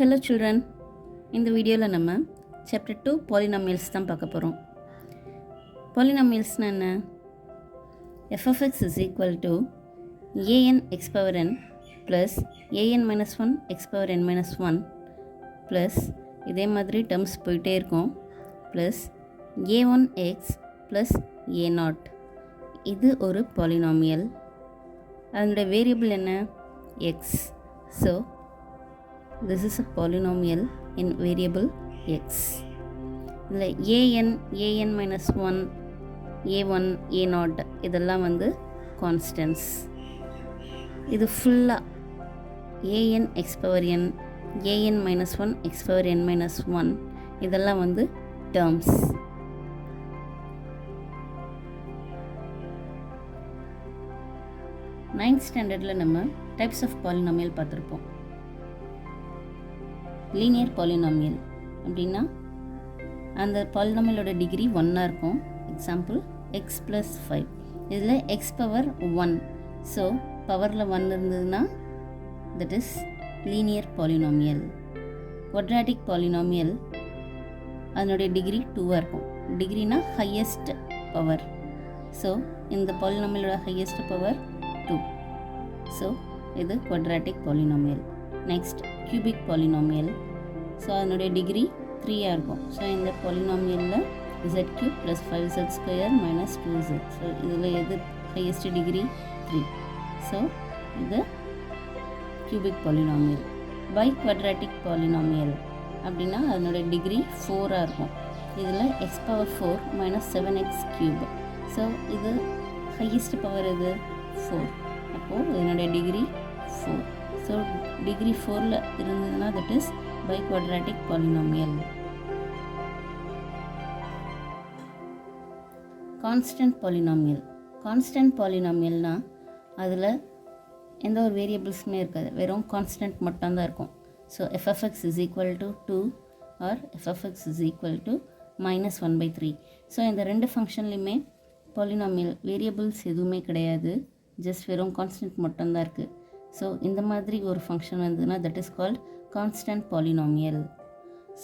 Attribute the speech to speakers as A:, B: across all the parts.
A: Hello children, இந்த வீடியோவில் நம்ம சாப்டர் 2 பாலினாமியல்ஸ் தான் பார்க்க போகிறோம். பாலினாமியல்ஸ்னால் என்ன? f of x is equal to an x power n plus an minus 1 x power n minus 1 plus இதே மாதிரி டேர்ம்ஸ் போயிட்டே இருக்கும் plus a1x plus a0. இது ஒரு பாலினாமியல். அதனுடைய வேரியபிள் என்ன? x. So this is a polynomial in variable x. இதில் an minus 1, a1, a0 இதெல்லாம் வந்து கான்ஸ்டன்ட்ஸ். இது ஃபுல்லாக an x power n, an minus 1 x power n minus 1 இதெல்லாம் வந்து டேர்ம்ஸ். நைன்த் ஸ்டாண்டர்டில் நம்ம டைப்ஸ் ஆஃப் பாலினாமியல் பார்த்துருப்போம். லீனியர் பாலினாமியல் அப்படின்னா அந்த பாலினாமியலோட டிகிரி 1 இருக்கும். Example x + 5. இதில் x பவர் 1. ஸோ பவரில் 1 இருந்ததுன்னா that is linear polynomial. Quadratic polynomial அதனுடைய டிகிரி 2 இருக்கும். டிகிரினா ஹையஸ்ட் பவர். ஸோ இந்த பாலினாமியலோட ஹையஸ்ட் பவர் 2. ஸோ இது quadratic polynomial. Next cubic polynomial. So அதனுடைய டிகிரி 3 இருக்கும். ஸோ இந்த பாலினாமியலில் z³ + 5z² - 2z. ஸோ இதில் எது ஹையஸ்ட் டிகிரி? 3. ஸோ இது cubic polynomial. By quadratic polynomial அப்படின்னா அதனுடைய டிகிரி 4 இருக்கும். இதில் x⁴ - 7x³. ஸோ இது ஹையஸ்ட் பவர் எது? 4. அப்போது இதனுடைய டிகிரி 4. ஸோ டிகிரி 4ல் இருந்ததுன்னா that is by quadratic polynomial. Constant polynomial. Constant பாலினாமியல்னால் அதில் எந்த ஒரு வேரியபிள்ஸுமே இருக்காது, வெறும் கான்ஸ்டன்ட் மட்டும்தான் இருக்கும். So f of x is equal to 2 or f of x is equal to -1/3. So இந்த ரெண்டு ஃபங்க்ஷன்லையுமே பாலினாமியல் வேரியபிள்ஸ் எதுவுமே கிடையாது, ஜஸ்ட் வெறும் கான்ஸ்டன்ட் மட்டும்தான் இருக்குது. ஸோ இந்த மாதிரி ஒரு ஃபங்க்ஷன் வந்ததுன்னா that is called constant polynomial.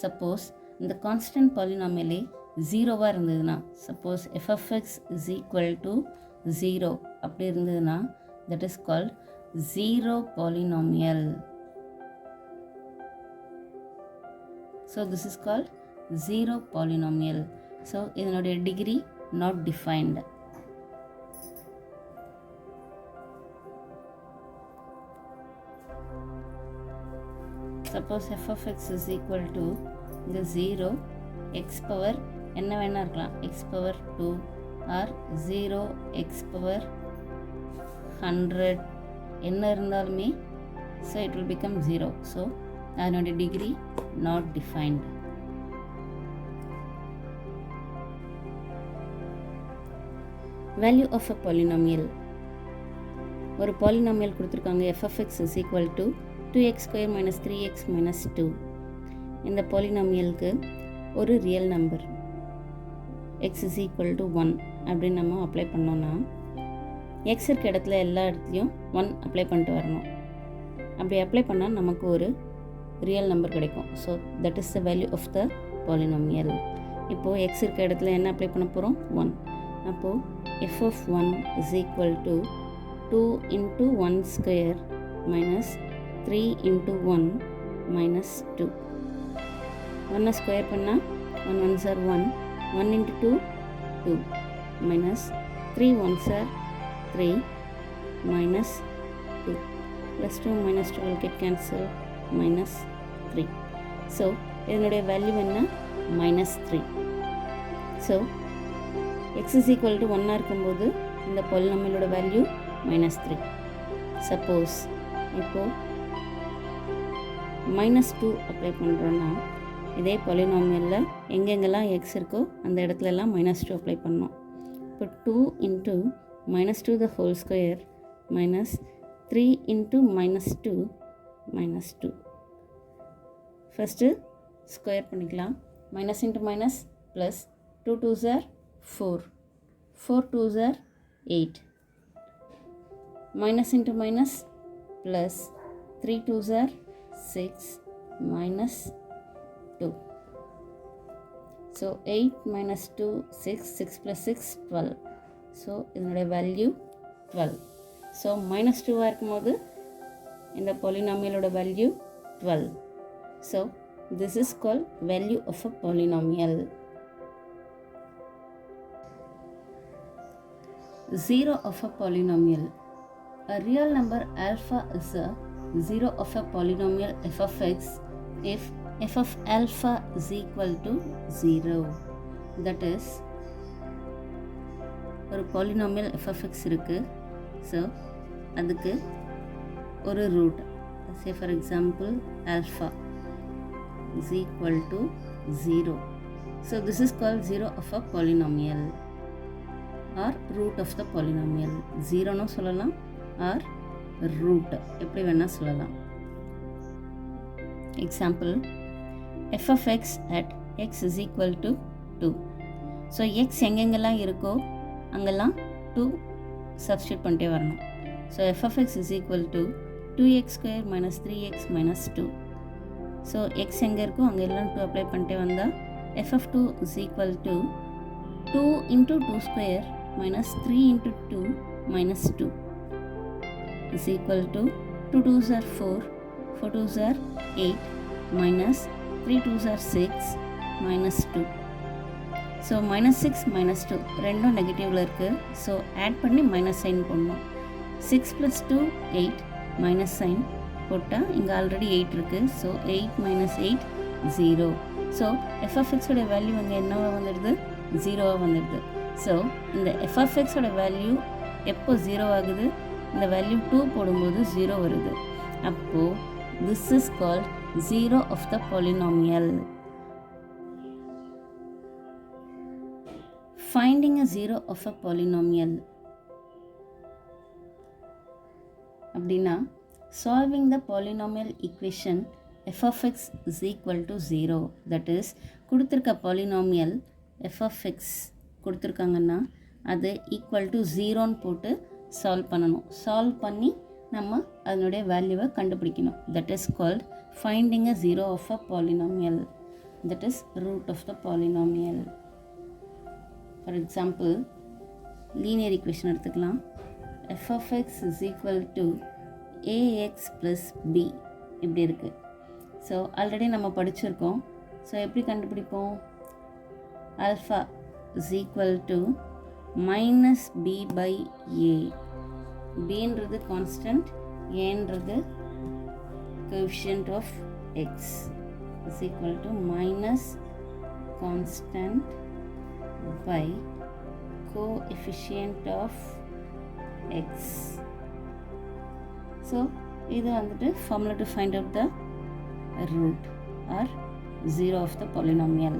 A: Suppose இந்த கான்ஸ்டன்ட் பாலினாமியலே 0வாக இருந்ததுன்னா, suppose f of x is equal to 0 அப்படி இருந்ததுன்னா that is called zero polynomial. So this is called zero polynomial. So இதனுடைய degree not defined. Suppose f of x is equal to இந்த 0 x power என்ன வேணா இருக்கலாம், x power 2 or 0 x power 100 என்ன இருந்தாலுமே so it will become 0. So அதனுடைய degree not defined. Value of a polynomial. ஒரு polynomial கொடுத்துருக்காங்க, f of x is equal to 2x² - 3x - 2. இந்த பாலினாமியலுக்கு ஒரு real number x is equal to 1 அப்படின்னு நம்ம apply பண்ணோன்னா x இருக்க இடத்துல எல்லா இடத்துலையும் 1 அப்ளை பண்ணிட்டு வரணும். அப்படி அப்ளை பண்ணால் நமக்கு ஒரு ரியல் நம்பர் கிடைக்கும். So that is the value of the polynomial. இப்போது x இருக்க இடத்துல என்ன அப்ளை பண்ண போகிறோம்? 1. அப்போது f of 1 is equal to 2 × 1² minus 3 × 1 minus 2. 1 square பண்ணால் 1 1s are 1, 1 × 2 2 minus 3 1s are 3 minus 2 plus 2 minus 2 will get cancelled minus 3. So இதனுடைய value என்ன? -3. So x is equal to 1 இருக்கும்போது இந்த பாலினாமியலோட வேல்யூ -3. சப்போஸ் இப்போது -2 அப்ளை பண்ணுறோன்னா இதே பாலினாமியலில் எங்கெங்கெல்லாம் x இருக்கோ அந்த இடத்துலலாம் -2 அப்ளை பண்ணோம். இப்போ 2 × -2² minus 3 × -2 minus 2. ஃபஸ்ட்டு ஸ்கொயர் பண்ணிக்கலாம். minus × minus plus 2 2s are 4, 4 2s are 8. Minus × minus plus 3 2s are 6, minus 2. So 8 minus 2 6, 6 plus 6 12. So இதனுடைய வேல்யூ 12. So minus 2 இருக்கும்போது இந்த polynomialோட value 12. So this is called value of a polynomial. 0 of a polynomial. A real number alpha is a 0 of a polynomial f of x if f of alpha is equal to 0. That is, ஒரு polynomial f of x இருக்கு. So அதுக்கு ஒரு root, say for example alpha is equal to 0. So this is called 0 of a polynomial or root of the polynomial. 0 னு சொல்லலாம் or root, எப்படி வேணா சொல்லலாம். Example, f of x at x is equal to 2. So x எங்கெங்கெல்லாம் இருக்கோ அங்கெல்லாம் 2 substitute பண்ணிட்டே வரணும். So f of x is equal to 2x square minus 3x minus 2. So x எங்கே இருக்கோ அங்கே எல்லாம் 2 அப்ளை பண்ணிட்டே வந்தால் f of 2 is equal to 2 into 2 square minus 3 into 2 minus 2 is equal to 2 2s are 4, 4 2s are 8 minus 3 2s are 6 minus 2. So minus 6 minus 2 ரெண்டும் நெகட்டிவ்ல இருக்குது. So add பண்ணி minus sign போடணும். 6 plus 2 8 மைனஸ் சைன் போட்டால் இங்கே already 8 இருக்குது. So 8 minus 8 0. So F of எக்ஸோட value இங்கே என்னவா வந்துடுது? 0வாக வந்துடுது. ஸோ இந்த எஃப் ஆஃப் எக்ஸோட வேல்யூ எப்போ 0 ஆகுது? இந்த வேல்யூ 2 போடும்போது 0 வருது. அப்போது this is called 0 of the polynomial. Finding a 0 of a polynomial அப்படின்னா solving the polynomial equation f of x is equal to 0. that is, கொடுத்துருக்க polynomial f of x கொடுத்துருக்காங்கன்னா அது ஈக்குவல் டு 0ன்னு போட்டு சால்வ் பண்ணணும். Solve பண்ணி நம்ம அதனுடைய வேல்யூவை கண்டுபிடிக்கணும். That is called finding a 0 of a polynomial. That is root of the polynomial. For example, linear equation எடுத்துக்கலாம். F of x is equal to a x plus b இப்படி இருக்குது. ஸோ ஆல்ரெடி நம்ம படிச்சிருக்கோம். ஸோ எப்படி கண்டுபிடிப்போம்? Alpha is equal to minus b by a. b ன்றது constant, a ன்றது coefficient of x is equal to minus constant by coefficient of x. So இது வந்துட்டு formula to find out the root or 0 of the polynomial.